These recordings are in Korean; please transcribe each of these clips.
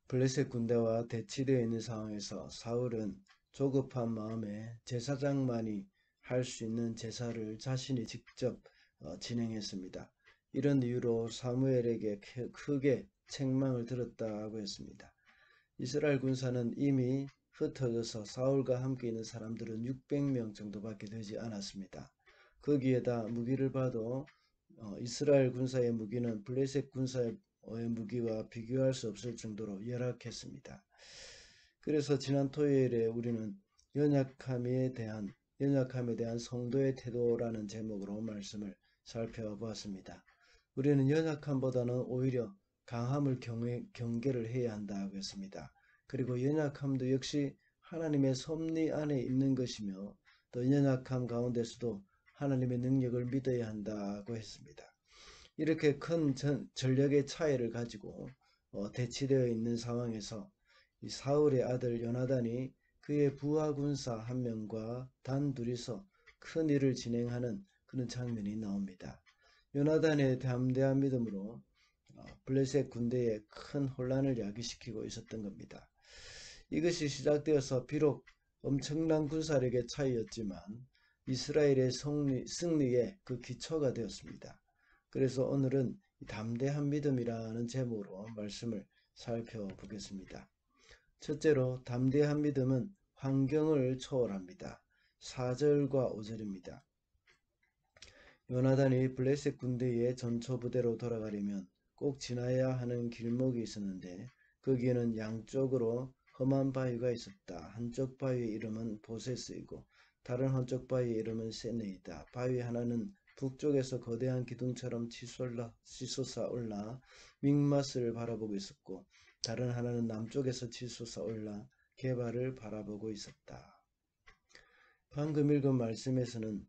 블레셋 군대와 대치되어 있는 상황에서 사울은 조급한 마음에 제사장만이 할 수 있는 제사를 자신이 직접 진행했습니다. 이런 이유로 사무엘에게 크게 책망을 들었다고 했습니다. 이스라엘 군사는 이미 흩어져서 사울과 함께 있는 사람들은 600명 정도밖에 되지 않았습니다. 거기에다 무기를 봐도 이스라엘 군사의 무기는 블레셋 군사의 무기와 비교할 수 없을 정도로 열악했습니다. 그래서 지난 토요일에 우리는 연약함에 대한 성도의 태도라는 제목으로 말씀을 살펴보았습니다. 우리는 연약함보다는 오히려 강함을 경계를 해야 한다고 했습니다. 그리고 연약함도 역시 하나님의 섭리 안에 있는 것이며 또 연약함 가운데서도 하나님의 능력을 믿어야 한다고 했습니다. 이렇게 큰 전력의 차이를 가지고 대치되어 있는 상황에서 이 사울의 아들 요나단이 그의 부하 군사 한 명과 단둘이서 큰 일을 진행하는 그런 장면이 나옵니다. 요나단의 담대한 믿음으로 블레셋 군대에 큰 혼란을 야기시키고 있었던 겁니다. 이것이 시작되어서 비록 엄청난 군사력의 차이였지만 이스라엘의 승리의 그 기초가 되었습니다. 그래서 오늘은 담대한 믿음이라는 제목으로 말씀을 살펴보겠습니다. 첫째로 담대한 믿음은 환경을 초월합니다. 4절과 5절입니다. 요나단이 블레셋 군대의 전초부대로 돌아가려면 꼭 지나야 하는 길목이 있었는데 거기에는 양쪽으로 험한 바위가 있었다. 한쪽 바위의 이름은 보세스이고 다른 한쪽 바위의 이름은 세네이다. 바위 하나는 북쪽에서 거대한 기둥처럼 치솟아 올라 믹맛을 바라보고 있었고 다른 하나는 남쪽에서 치솟아 올라 게발을 바라보고 있었다. 방금 읽은 말씀에서는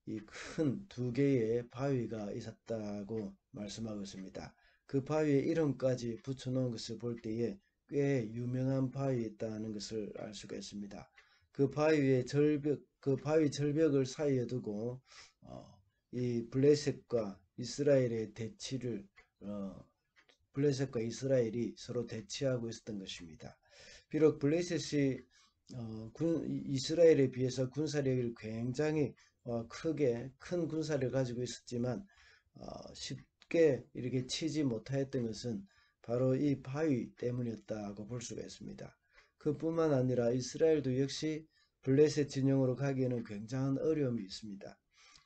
이 큰 두 개의 바위가 있었다고 말씀하고 있습니다. 그 바위의 이름까지 붙여놓은 것을 볼 때에 꽤 유명한 바위였다는 것을 알 수가 있습니다. 그 바위 절벽을 사이에 두고 이 블레셋과 이스라엘의 대치를 블레셋과 이스라엘이 서로 대치하고 있었던 것입니다. 비록 블레셋이 이스라엘에 비해서 군사력을 굉장히 큰 군사력을 가지고 있었지만 쉽게 이렇게 치지 못하였던 것은 바로 이 바위 때문이었다고 볼 수가 있습니다. 그뿐만 아니라 이스라엘도 역시 블레셋 진영으로 가기에는 굉장한 어려움이 있습니다.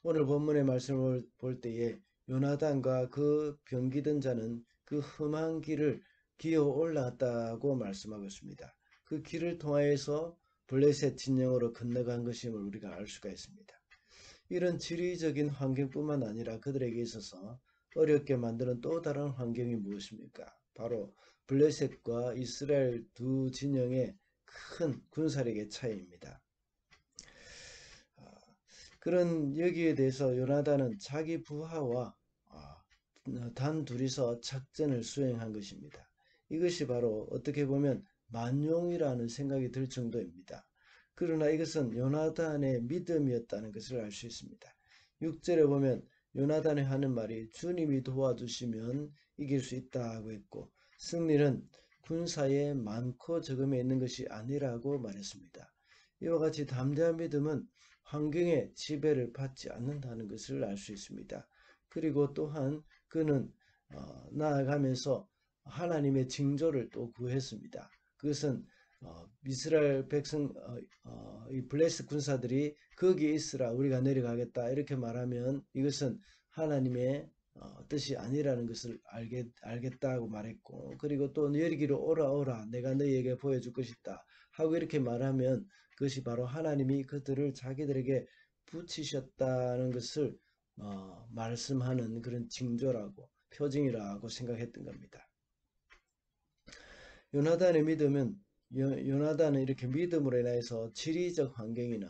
오늘 본문의 말씀을 볼 때에 요나단과 그 병기던 자는 그 험한 길을 기어 올라갔다고 말씀하고 있습니다. 그 길을 통하여서 블레셋 진영으로 건너간 것임을 우리가 알 수가 있습니다. 이런 지리적인 환경뿐만 아니라 그들에게 있어서 어렵게 만드는 또 다른 환경이 무엇입니까? 바로 블레셋과 이스라엘 두 진영의 큰 군사력의 차이입니다. 그런 여기에 대해서 요나단은 자기 부하와 단 둘이서 작전을 수행한 것입니다. 이것이 바로 어떻게 보면 만용이라는 생각이 들 정도입니다. 그러나 이것은 요나단의 믿음이었다는 것을 알 수 있습니다. 6절에 보면 요나단이 하는 말이 주님이 도와주시면 이길 수 있다고 했고 승리는 군사의 많고 적음에 있는 것이 아니라고 말했습니다. 이와 같이 담대한 믿음은 환경의 지배를 받지 않는다는 것을 알 수 있습니다. 그리고 또한 그는 나아가면서 하나님의 징조를 또 구했습니다. 그것은 이스라엘 백성 이 블레셋 군사들이 거기에 있으라 우리가 내려가겠다 이렇게 말하면 이것은 하나님의 뜻이 아니라는 것을 알겠다고 말했고 그리고 또 여기로 오라 내가 너희에게 보여줄 것이다 하고 이렇게 말하면 그것이 바로 하나님이 그들을 자기들에게 붙이셨다는 것을 말씀하는 그런 징조라고 표징이라고 생각했던 겁니다. 요나단의 믿음은 요나단은 이렇게 믿음으로 인해서 지리적 환경이나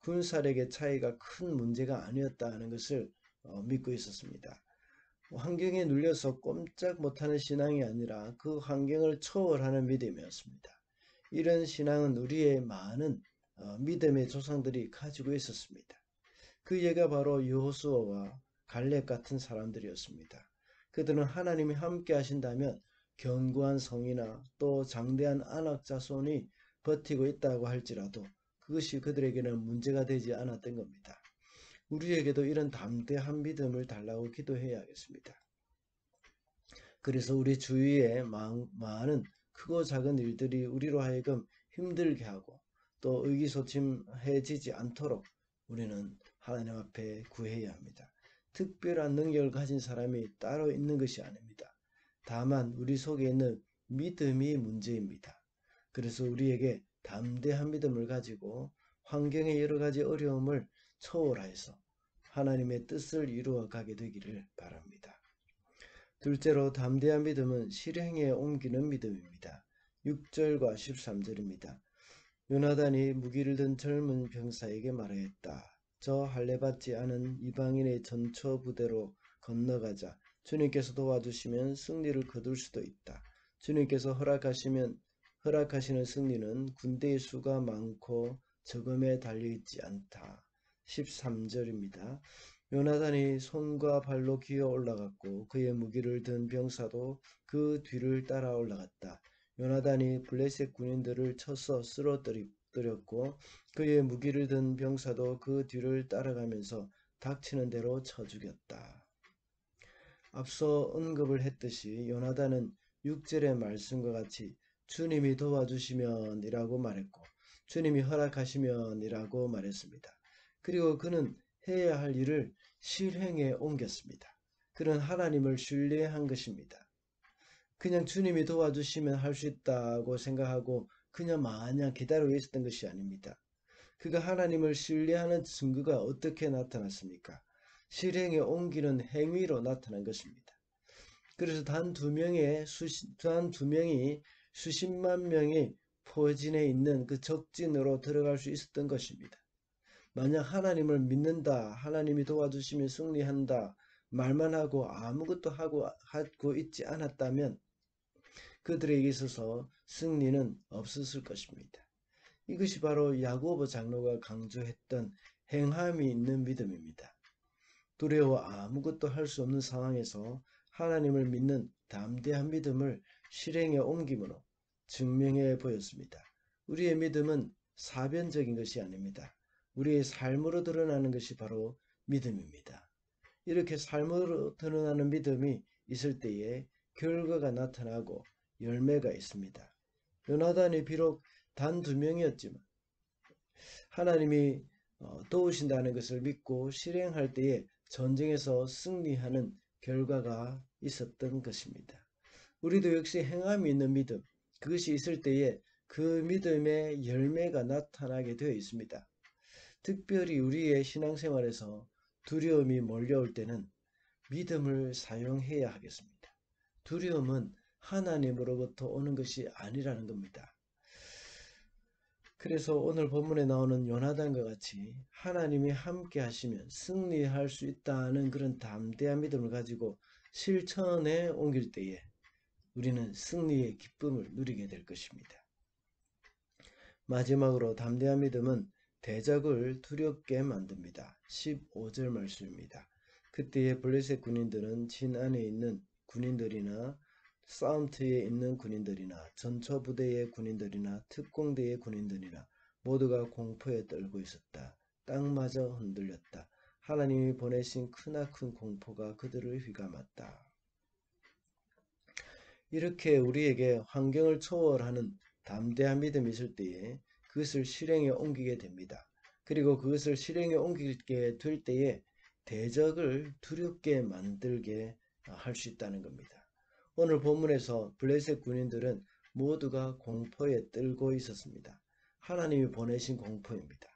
군사력의 차이가 큰 문제가 아니었다는 것을 믿고 있었습니다. 환경에 눌려서 꼼짝 못하는 신앙이 아니라 그 환경을 초월하는 믿음이었습니다. 이런 신앙은 우리의 많은 믿음의 조상들이 가지고 있었습니다. 그 예가 바로 여호수아와 갈렙 같은 사람들이었습니다. 그들은 하나님이 함께 하신다면 견고한 성이나 또 장대한 안악 자손이 버티고 있다고 할지라도 그것이 그들에게는 문제가 되지 않았던 겁니다. 우리에게도 이런 담대한 믿음을 달라고 기도해야겠습니다. 그래서 우리 주위에 많은 크고 작은 일들이 우리로 하여금 힘들게 하고 또 의기소침해지지 않도록 우리는 하나님 앞에 구해야 합니다. 특별한 능력을 가진 사람이 따로 있는 것이 아닙니다. 다만 우리 속에 있는 믿음이 문제입니다. 그래서 우리에게 담대한 믿음을 가지고 환경의 여러 가지 어려움을 초월하여서 하나님의 뜻을 이루어 가게 되기를 바랍니다. 둘째로 담대한 믿음은 실행에 옮기는 믿음입니다. 6절과 13절입니다. 요나단이 무기를 든 젊은 병사에게 말하였다. 저 할례받지 않은 이방인의 전처 부대로 건너가자. 주님께서 도와주시면 승리를 거둘 수도 있다. 주님께서 허락하시는 승리는 군대의 수가 많고 적음에 달려있지 않다. 13절입니다. 요나단이 손과 발로 기어 올라갔고 그의 무기를 든 병사도 그 뒤를 따라 올라갔다. 요나단이 블레셋 군인들을 쳐서 쓰러뜨렸고 그의 무기를 든 병사도 그 뒤를 따라가면서 닥치는 대로 쳐 죽였다. 앞서 언급을 했듯이 요나단은 6절의 말씀과 같이 주님이 도와주시면 이라고 말했고 주님이 허락하시면 이라고 말했습니다. 그리고 그는 해야 할 일을 실행에 옮겼습니다. 그는 하나님을 신뢰한 것입니다. 그냥 주님이 도와주시면 할 수 있다고 생각하고 그냥 마냥 기다리고 있었던 것이 아닙니다. 그가 하나님을 신뢰하는 증거가 어떻게 나타났습니까? 실행에 옮기는 행위로 나타난 것입니다. 그래서 단 두 명이 수십만 명이 포진해 있는 그 적진으로 들어갈 수 있었던 것입니다. 만약 하나님을 믿는다, 하나님이 도와주시면 승리한다 말만 하고 아무것도 하고 있지 않았다면 그들에게 있어서 승리는 없었을 것입니다. 이것이 바로 야고보 장로가 강조했던 행함이 있는 믿음입니다. 두려워 아무것도 할 수 없는 상황에서 하나님을 믿는 담대한 믿음을 실행에 옮김으로 증명해 보였습니다. 우리의 믿음은 사변적인 것이 아닙니다. 우리의 삶으로 드러나는 것이 바로 믿음입니다. 이렇게 삶으로 드러나는 믿음이 있을 때에 결과가 나타나고 열매가 있습니다. 요나단이 비록 단 2명이었지만 하나님이 도우신다는 것을 믿고 실행할 때에 전쟁에서 승리하는 결과가 있었던 것입니다. 우리도 역시 행함이 있는 믿음, 그것이 있을 때에 그 믿음의 열매가 나타나게 되어 있습니다. 특별히 우리의 신앙생활에서 두려움이 몰려올 때는 믿음을 사용해야 하겠습니다. 두려움은 하나님으로부터 오는 것이 아니라는 겁니다. 그래서 오늘 본문에 나오는 요나단과 같이 하나님이 함께 하시면 승리할 수 있다는 그런 담대한 믿음을 가지고 실천에 옮길 때에 우리는 승리의 기쁨을 누리게 될 것입니다. 마지막으로 담대한 믿음은 대적을 두렵게 만듭니다. 15절 말씀입니다. 그때의 블레셋 군인들은 진 안에 있는 군인들이나 싸움터에 있는 군인들이나 전처부대의 군인들이나 특공대의 군인들이나 모두가 공포에 떨고 있었다. 땅마저 흔들렸다. 하나님이 보내신 크나큰 공포가 그들을 휘감았다. 이렇게 우리에게 환경을 초월하는 담대한 믿음이 있을 때에 그것을 실행에 옮기게 됩니다. 그리고 그것을 실행에 옮기게 될 때에 대적을 두렵게 만들게 할 수 있다는 겁니다. 오늘 본문에서 블레셋 군인들은 모두가 공포에 떨고 있었습니다. 하나님이 보내신 공포입니다.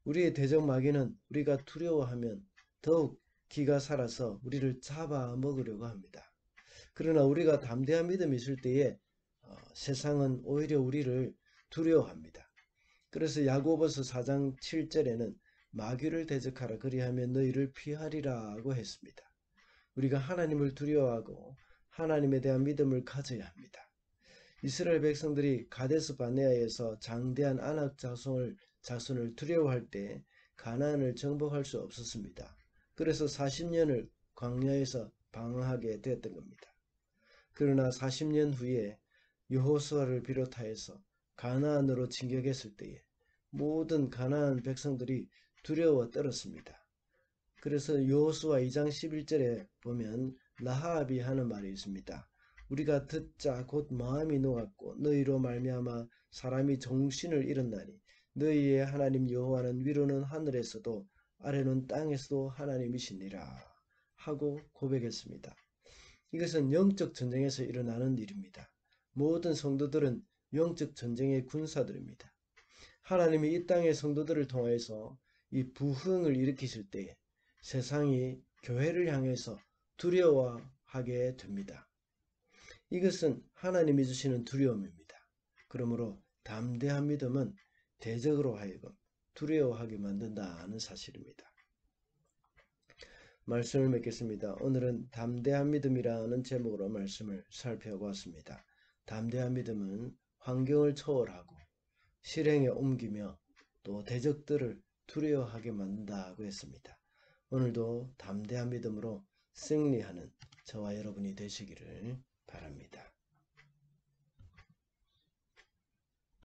우리의 대적 마귀는 우리가 두려워하면 더욱 기가 살아서 우리를 잡아먹으려고 합니다. 그러나 우리가 담대한 믿음이 있을 때에 세상은 오히려 우리를 두려워합니다. 그래서 야고보서 4장 7절에는 마귀를 대적하라 그리하면 너희를 피하리라고 했습니다. 우리가 하나님을 두려워하고 하나님에 대한 믿음을 가져야 합니다. 이스라엘 백성들이 가데스 바네아에서 장대한 아낙 자손을 두려워할 때 가나안을 정복할 수 없었습니다. 그래서 40년을 광야에서 방황하게 되었던 겁니다. 그러나 40년 후에 여호수아를 비롯하여서 가나안으로 진격했을 때에 모든 가나안 백성들이 두려워 떨었습니다. 그래서 여호수아 2장 11절에 보면 라하압이 하는 말이 있습니다. 우리가 듣자 곧 마음이 녹았고 너희로 말미암아 사람이 정신을 잃었나니 너희의 하나님 여호와는 위로는 하늘에서도 아래는 땅에서도 하나님이시니라 하고 고백했습니다. 이것은 영적 전쟁에서 일어나는 일입니다. 모든 성도들은 영적 전쟁의 군사들입니다. 하나님이 이 땅의 성도들을 통해서 이 부흥을 일으키실 때에 세상이 교회를 향해서 두려워하게 됩니다. 이것은 하나님이 주시는 두려움입니다. 그러므로 담대한 믿음은 대적으로 하여금 두려워하게 만든다는 사실입니다. 말씀을 맺겠습니다. 오늘은 담대한 믿음이라는 제목으로 말씀을 살펴보았습니다. 담대한 믿음은 환경을 초월하고 실행에 옮기며 또 대적들을 두려워하게 만든다고 했습니다. 오늘도 담대한 믿음으로 승리하는 저와 여러분이 되시기를